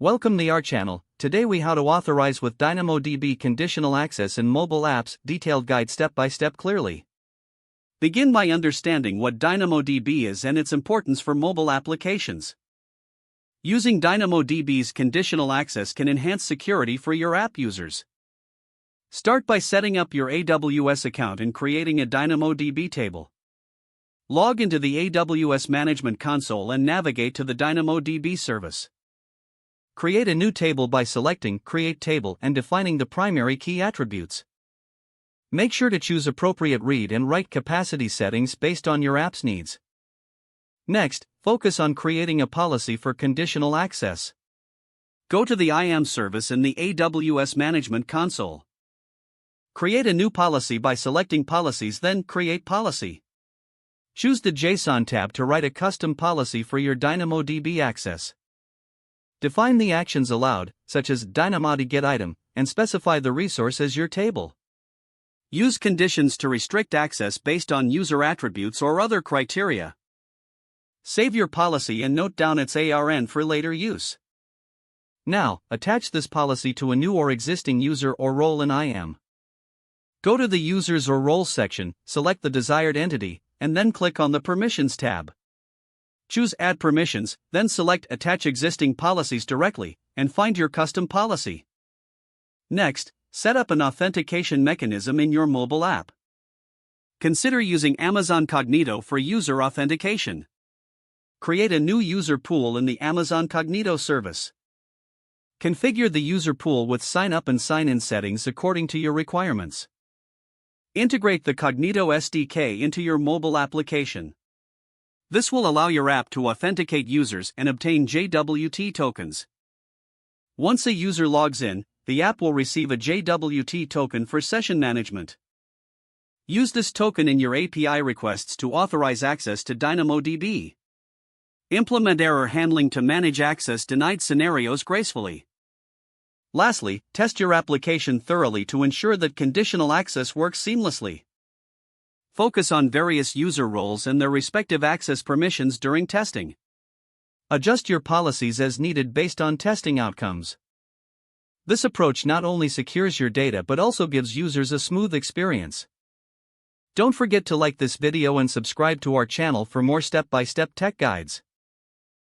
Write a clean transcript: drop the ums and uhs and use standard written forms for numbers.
Welcome to our channel. Today we how to authorize with DynamoDB conditional access in mobile apps, detailed guide step by step clearly. Begin by understanding what DynamoDB is and its importance for mobile applications. Using DynamoDB's conditional access can enhance security for your app users. Start by setting up your AWS account and creating a DynamoDB table. Log into the AWS Management Console and navigate to the DynamoDB service. Create a new table by selecting Create Table and defining the primary key attributes. Make sure to choose appropriate read and write capacity settings based on your app's needs. Next, focus on creating a policy for conditional access. Go to the IAM service in the AWS Management Console. Create a new policy by selecting Policies, then Create Policy. Choose the JSON tab to write a custom policy for your DynamoDB access. Define the actions allowed, such as DynamoDB get item, and specify the resource as your table. Use conditions to restrict access based on user attributes or other criteria. Save your policy and note down its ARN for later use. Now, attach this policy to a new or existing user or role in IAM. Go to the Users or Roles section, select the desired entity, and then click on the Permissions tab. Choose Add Permissions, then select Attach Existing Policies directly, and find your custom policy. Next, set up an authentication mechanism in your mobile app. Consider using Amazon Cognito for user authentication. Create a new user pool in the Amazon Cognito service. Configure the user pool with sign-up and sign-in settings according to your requirements. Integrate the Cognito SDK into your mobile application. This will allow your app to authenticate users and obtain JWT tokens. Once a user logs in, the app will receive a JWT token for session management. Use this token in your API requests to authorize access to DynamoDB. Implement error handling to manage access denied scenarios gracefully. Lastly, test your application thoroughly to ensure that conditional access works seamlessly. Focus on various user roles and their respective access permissions during testing. Adjust your policies as needed based on testing outcomes. This approach not only secures your data but also gives users a smooth experience. Don't forget to like this video and subscribe to our channel for more step-by-step tech guides.